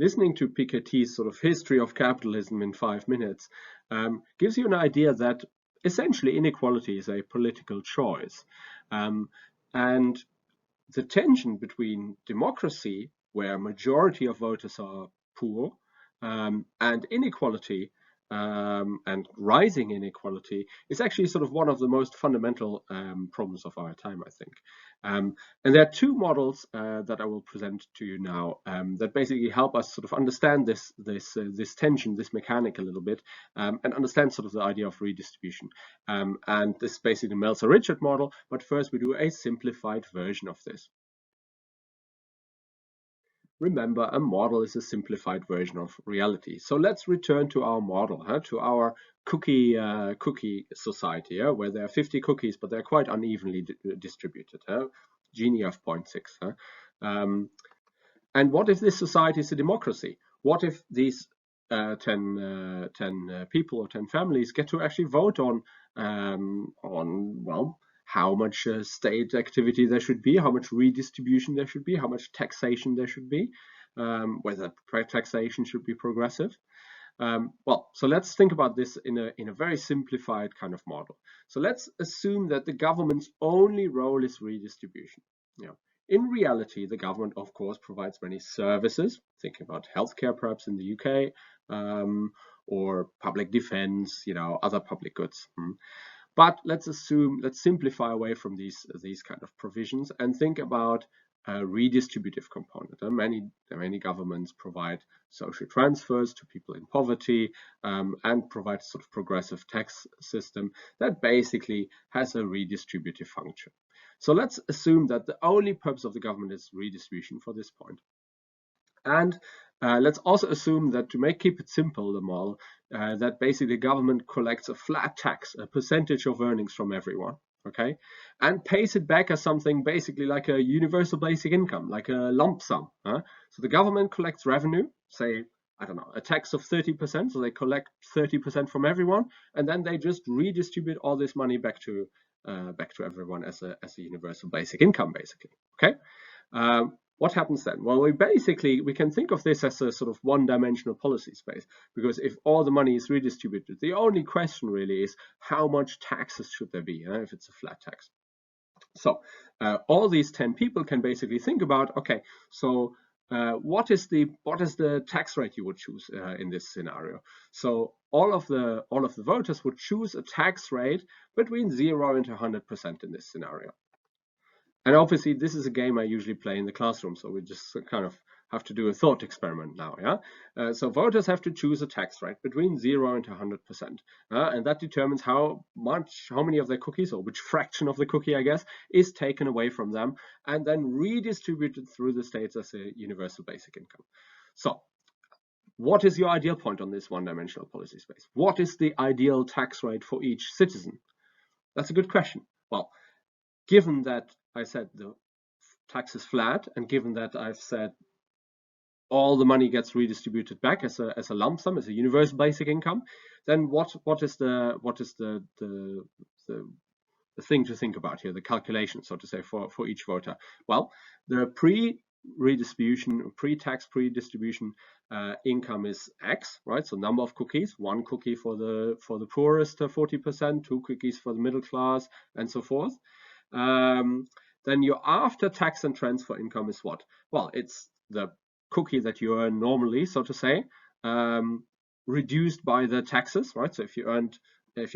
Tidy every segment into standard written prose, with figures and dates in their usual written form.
listening to Piketty's sort of history of capitalism in 5 minutes gives you an idea that essentially inequality is a political choice. And the tension between democracy, where a majority of voters are poor, and inequality and rising inequality is actually sort of one of the most fundamental problems of our time, I think. And there are two models that I will present to you now that basically help us sort of understand this tension, this mechanic a little bit, and understand sort of the idea of redistribution. And this is basically the Meltzer-Richard model, but first we do a simplified version of this. Remember, a model is a simplified version of reality. So let's return to our model, to our cookie society, where there are 50 cookies, but they're quite unevenly distributed. Gini of 0.6. And what if this society is a democracy? What if these 10 people or 10 families get to actually vote on well, how much state activity there should be, how much redistribution there should be, how much taxation there should be, whether taxation should be progressive. Well, so let's think about this in a very simplified kind of model. So let's assume that the government's only role is redistribution. In reality, the government, of course, provides many services, thinking about healthcare perhaps in the UK, or public defense, other public goods. But let's simplify away from these kind of provisions and think about a redistributive component. Many governments provide social transfers to people in poverty and provide sort of progressive tax system that basically has a redistributive function. So let's assume that the only purpose of the government is redistribution for this point. And let's also assume that, to keep it simple, the model, that basically the government collects a flat tax, a percentage of earnings from everyone, okay, and pays it back as something basically like a universal basic income, like a lump sum. So the government collects revenue, say, I don't know, a tax of 30%, so they collect 30% from everyone, and then they just redistribute all this money back to everyone as a universal basic income, basically, okay. What happens then? Well, we can think of this as a sort of one-dimensional policy space, because if all the money is redistributed, the only question really is how much taxes should there be if it's a flat tax. So all these 10 people can basically think about, okay, so what is the tax rate you would choose in this scenario? So all of the voters would choose a tax rate between 0 and 100% in this scenario. And obviously, this is a game I usually play in the classroom, so we just kind of have to do a thought experiment now. So voters have to choose a tax rate between 0 and 100%, and that determines how many of their cookies, or which fraction of the cookie, I guess, is taken away from them and then redistributed through the states as a universal basic income. So what is your ideal point on this one-dimensional policy space? What is the ideal tax rate for each citizen? That's a good question. Well, given that I said the tax is flat, and given that I've said all the money gets redistributed back as a lump sum, as a universal basic income, then what is the thing to think about here, the calculation, so to say, for each voter? Well, the pre-tax pre-distribution income is X, right? So number of cookies, 1 cookie for the poorest 40%, 2 cookies for the middle class, and so forth. Then your after tax and transfer income is what? Well, it's the cookie that you earn normally, so to say, reduced by the taxes, right? So if you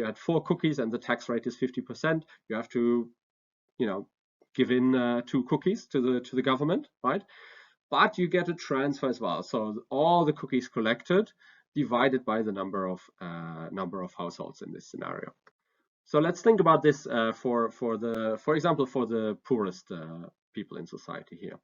had 4 cookies and the tax rate is 50%, you have to, give in 2 cookies to the government, right? But you get a transfer as well. So all the cookies collected divided by the number of households in this scenario. So let's think about this for example, for the poorest people in society here.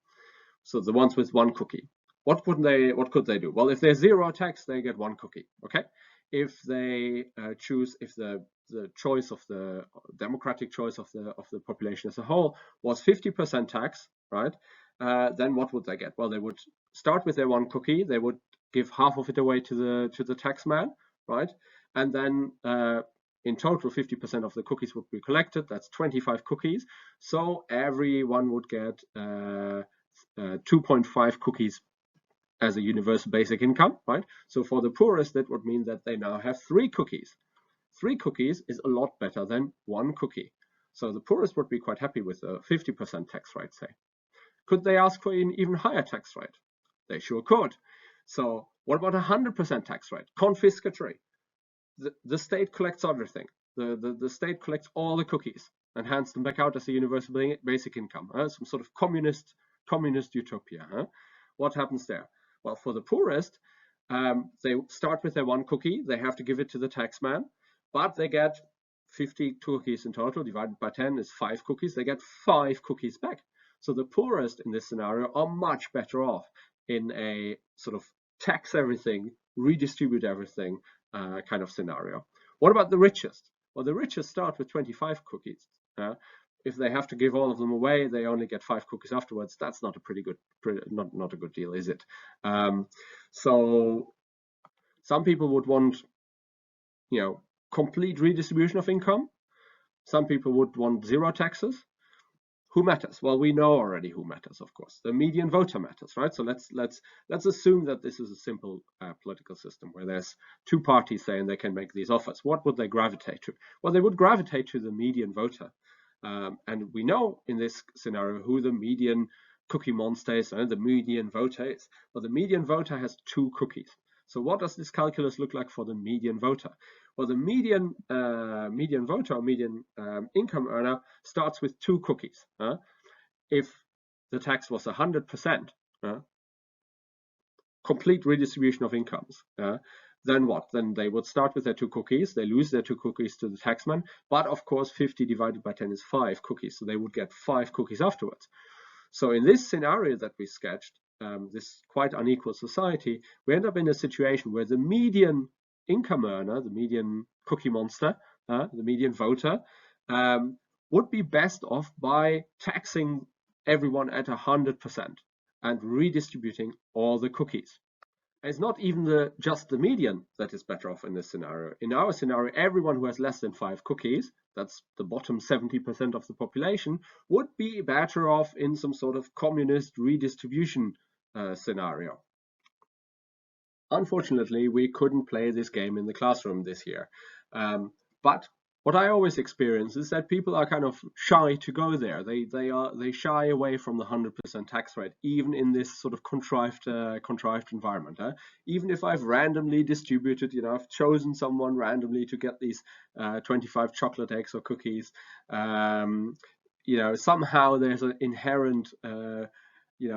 So the ones with 1 cookie. What could they do? Well, if there's 0 tax, they get 1 cookie. Okay. If they the choice of the democratic choice of the population as a whole was 50% tax, right? Then what would they get? Well, they would start with their 1 cookie. They would give half of it away to the tax man, right? And then in total, 50% of the cookies would be collected. That's 25 cookies. So everyone would get 2.5 cookies as a universal basic income, right? So for the poorest, that would mean that they now have 3 cookies. 3 cookies is a lot better than 1 cookie. So the poorest would be quite happy with a 50% tax rate, say. Could they ask for an even higher tax rate? They sure could. So what about 100% tax rate? Confiscatory. The state collects everything. The state collects all the cookies and hands them back out as a universal basic income. Some sort of communist utopia. What happens there? Well, for the poorest, they start with their 1 cookie. They have to give it to the taxman, but they get 50 cookies in total. Divided by 10 is 5 cookies. They get 5 cookies back. So the poorest in this scenario are much better off in a sort of tax everything, redistribute everything kind of scenario. What about the richest? Well, the richest start with 25 cookies. If they have to give all of them away, they only get 5 cookies afterwards. That's not a not a good deal, is it? So some people would want, complete redistribution of income. Some people would want 0 taxes. Who matters? Well, we know already who matters, of course. The median voter matters, right? So let's assume that this is a simple political system where there's 2 parties saying they can make these offers. What would they gravitate to? Well, they would gravitate to the median voter. And we know in this scenario who the median cookie monster is, and the median voter is. Well, the median voter has 2 cookies. So what does this calculus look like for the median voter? Well, the median voter or median income earner starts with 2 cookies. If the tax was 100%, complete redistribution of incomes, then what? Then they would start with their 2 cookies. They lose their 2 cookies to the taxman, but of course 50 divided by 10 is 5 cookies, so they would get 5 cookies afterwards. So in this scenario that we sketched, this quite unequal society, we end up in a situation where the median income earner, the median cookie monster, the median voter, would be best off by taxing everyone at 100% and redistributing all the cookies. It's not even just the median that is better off in this scenario. In our scenario, everyone who has less than 5 cookies, that's the bottom 70% of the population, would be better off in some sort of communist redistribution scenario. Unfortunately, we couldn't play this game in the classroom this year. But what I always experience is that people are kind of shy to go there. They shy away from the 100% tax rate, even in this sort of contrived environment. Even if I've randomly distributed, I've chosen someone randomly to get these 25 chocolate eggs or cookies. Somehow there's an inherent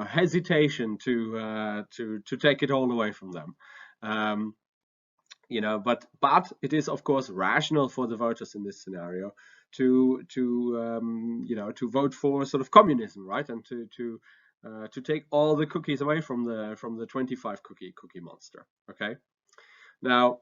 hesitation to take it all away from them. But it is of course rational for the voters in this scenario to vote for sort of communism, right? And to take all the cookies away from the 25 cookie monster. Okay. Now,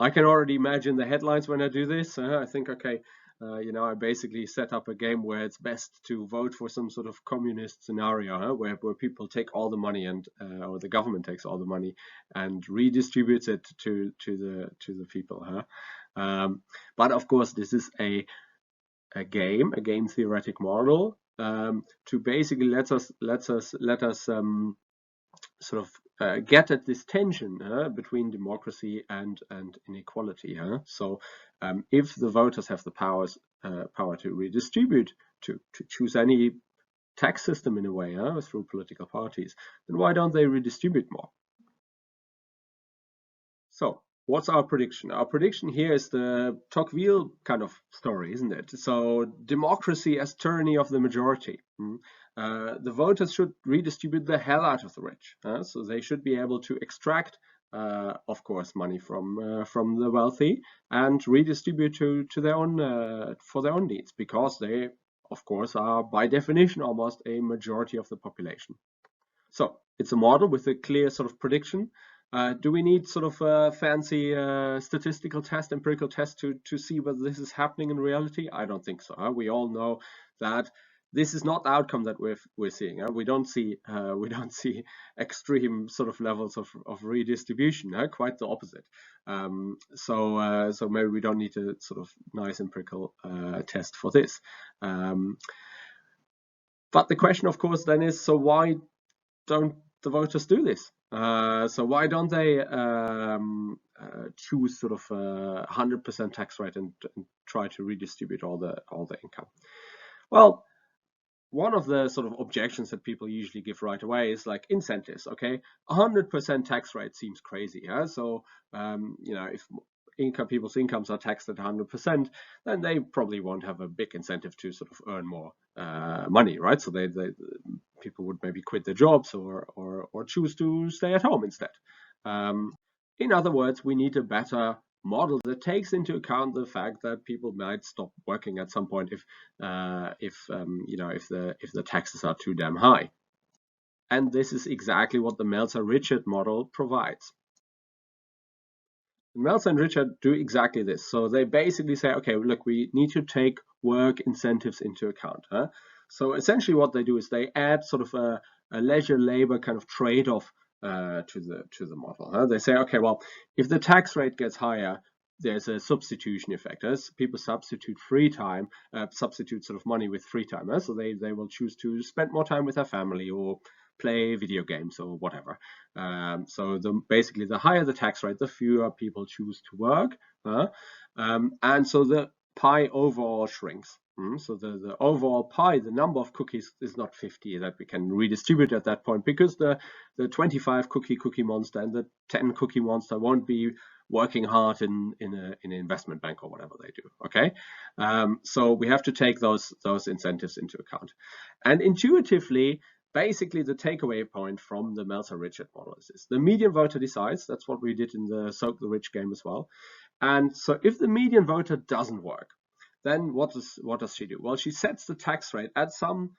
I can already imagine the headlines when I do this. I think, okay, I basically set up a game where it's best to vote for some sort of communist scenario, where people take all the money and or the government takes all the money and redistributes it to the people. But of course, this is a game theoretic model to basically let us sort of get at this tension between democracy and inequality. So if the voters have the power to redistribute, to choose any tax system in a way through political parties, then why don't they redistribute more? So what's our prediction? Our prediction here is the Tocqueville kind of story, isn't it? So democracy as tyranny of the majority. The voters should redistribute the hell out of the rich. So they should be able to extract, of course, money from the wealthy and redistribute to their own for their own needs, because they, of course, are by definition almost a majority of the population. So it's a model with a clear sort of prediction. Do we need sort of a fancy statistical test, empirical test to see whether this is happening in reality? I don't think so. We all know that this is not the outcome that we're seeing. We don't see extreme sort of levels of redistribution. Quite the opposite. So maybe we don't need a sort of nice empirical test for this. But the question, of course, then is: so why don't the voters do this? So why don't they choose sort of 100% tax rate and try to redistribute all the income? Well, one of the sort of objections that people usually give right away is like incentives. Okay, 100% tax rate seems crazy. Yeah? So if people's incomes are taxed at 100%, then they probably won't have a big incentive to sort of earn more money, right? So people would maybe quit their jobs or choose to stay at home instead. In other words, we need a better model that takes into account the fact that people might stop working at some point if the taxes are too damn high. And this is exactly what the Meltzer-Richard model provides. Meltzer and Richard do exactly this. So they basically say, okay, look, we need to take work incentives into account. So essentially what they do is they add sort of a leisure labor kind of trade-off to the model. They say, okay, well, if the tax rate gets higher, there's a substitution effect. As people substitute free time, substitute sort of money with free time. So they will choose to spend more time with their family or play video games or whatever. So basically, the higher the tax rate, the fewer people choose to work. And so the pie overall shrinks. So the overall pie, the number of cookies is not 50 that we can redistribute at that point, because the 25 cookie monster and the 10 cookie monster won't be working hard in an investment bank or whatever they do. Okay, so we have to take those incentives into account. And intuitively, basically the takeaway point from the Meltzer-Richard model is this: the median voter decides. That's what we did in the Soak the Rich game as well. And so if the median voter doesn't work, then what does she do? Well, she sets the tax rate at some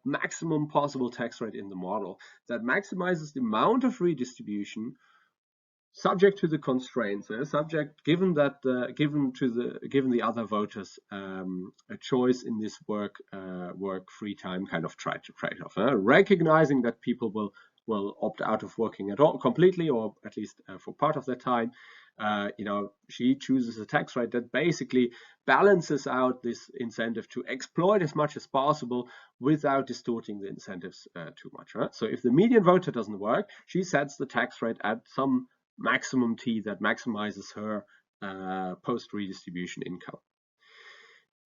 maximum possible tax rate in the model that maximizes the amount of redistribution subject to the constraints, given the other voters a choice in this work free time kind of trade-off, recognizing that people will opt out of working at all completely, or at least for part of their time. She chooses a tax rate that basically balances out this incentive to exploit as much as possible without distorting the incentives too much. Right? So if the median voter doesn't work, she sets the tax rate at some maximum T that maximizes her post-redistribution income.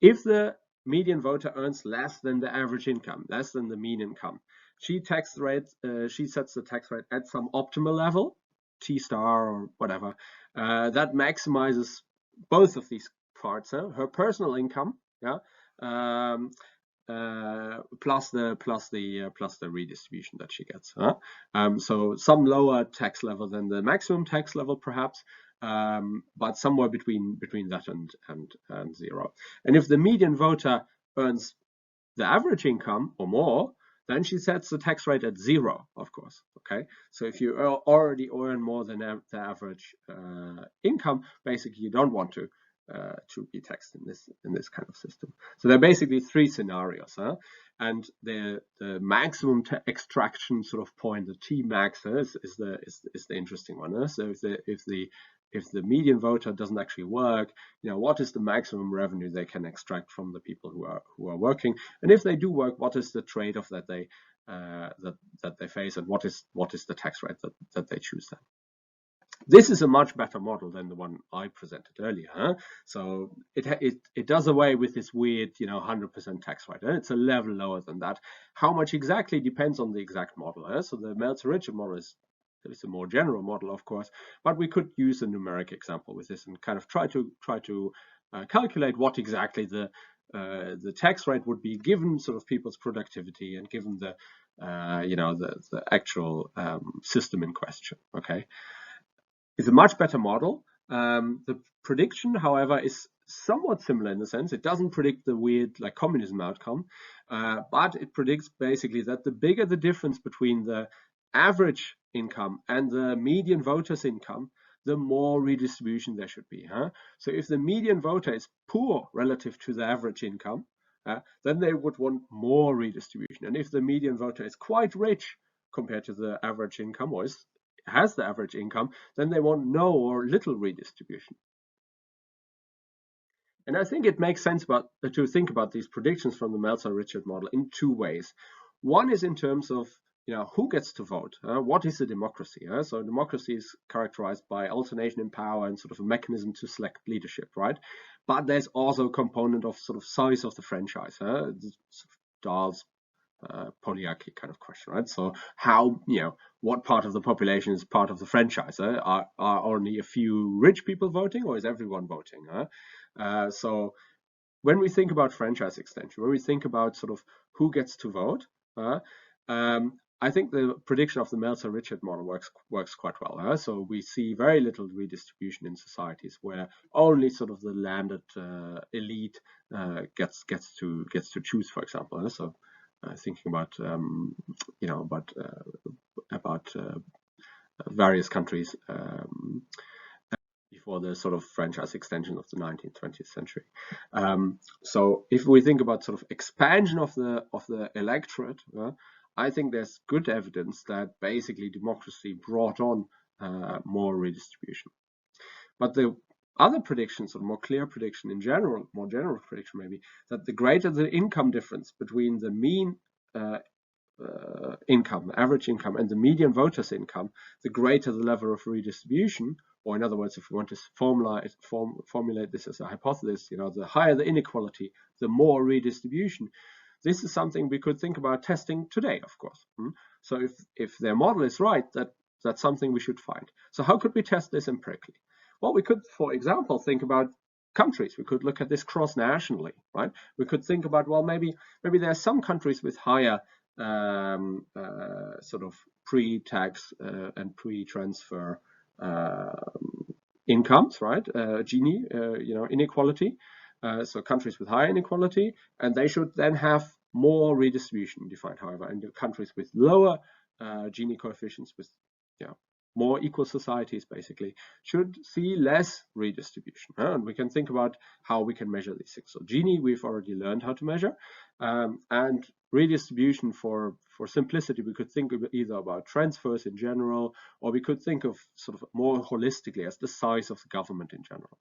If the median voter earns less than the average income, less than the mean income, she sets the tax rate at some optimal level, T star or whatever, that maximizes both of these parts, her personal income, plus the redistribution that she gets. So some lower tax level than the maximum tax level, perhaps, but somewhere between that and zero. And if the median voter earns the average income or more, then she sets the tax rate at zero, of course. Okay, so if you already earn more than the average income, basically you don't want to be taxed in this kind of system. So there are basically three scenarios, and the maximum extraction sort of point, the T max, is the interesting one. So if the median voter doesn't actually work, what is the maximum revenue they can extract from the people who are working? And if they do work, what is the trade-off that they face, and what is the tax rate that they choose then? This is a much better model than the one I presented earlier. So it does away with this weird, 100% tax rate. It's a level lower than that. How much exactly depends on the exact model. So the Meltzer-Richard model is a more general model, of course, but we could use a numeric example with this and kind of try to calculate what exactly the tax rate would be given sort of people's productivity and given the actual system in question. Okay. It's a much better model. The prediction, however, is somewhat similar in the sense it doesn't predict the weird like communism outcome, but it predicts basically that the bigger the difference between the average income and the median voter's income, the more redistribution there should be. So if the median voter is poor relative to the average income, then they would want more redistribution. And if the median voter is quite rich compared to the average income, or has the average income, then they want no or little redistribution. And I think it makes sense to think about these predictions from the Meltzer-Richard model in two ways. One is in terms of who gets to vote? What is a democracy? So democracy is characterized by alternation in power and sort of a mechanism to select leadership, right? But there's also a component of sort of size of the franchise. Dahl's polyarchy kind of question, right? So how, what part of the population is part of the franchise? Are only a few rich people voting, or is everyone voting? So when we think about franchise extension, when we think about sort of who gets to vote, I think the prediction of the Meltzer-Richard model works quite well. So we see very little redistribution in societies where only sort of the landed elite gets to choose, for example. So thinking about various countries before the sort of franchise extension of the 19th, 20th century. So if we think about sort of expansion of the electorate, I think there's good evidence that basically democracy brought on more redistribution. But the other predictions, or more clear prediction in general, more general prediction maybe, that the greater the income difference between the mean income, average income, and the median voters' income, the greater the level of redistribution. Or in other words, if we want to formulate this as a hypothesis, the higher the inequality, the more redistribution. This is something we could think about testing today, of course. So if their model is right, that's something we should find. So how could we test this empirically? Well, we could, for example, think about countries. We could look at this cross-nationally, right? We could think about, well, maybe there are some countries with higher sort of pre-tax and pre-transfer incomes, right? Gini, inequality. So countries with higher inequality, and they should then have more redistribution defined, however. And the countries with lower Gini coefficients, with more equal societies, basically, should see less redistribution. And we can think about how we can measure these things. So Gini, we've already learned how to measure. And redistribution, for simplicity, we could think either about transfers in general, or we could think of sort of more holistically as the size of the government in general.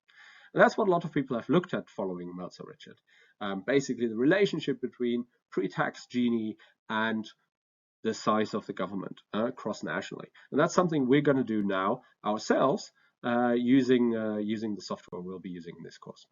And that's what a lot of people have looked at following Meltzer-Richard. Basically, the relationship between pre-tax Gini and the size of the government cross-nationally. And that's something we're going to do now ourselves using the software we'll be using in this course.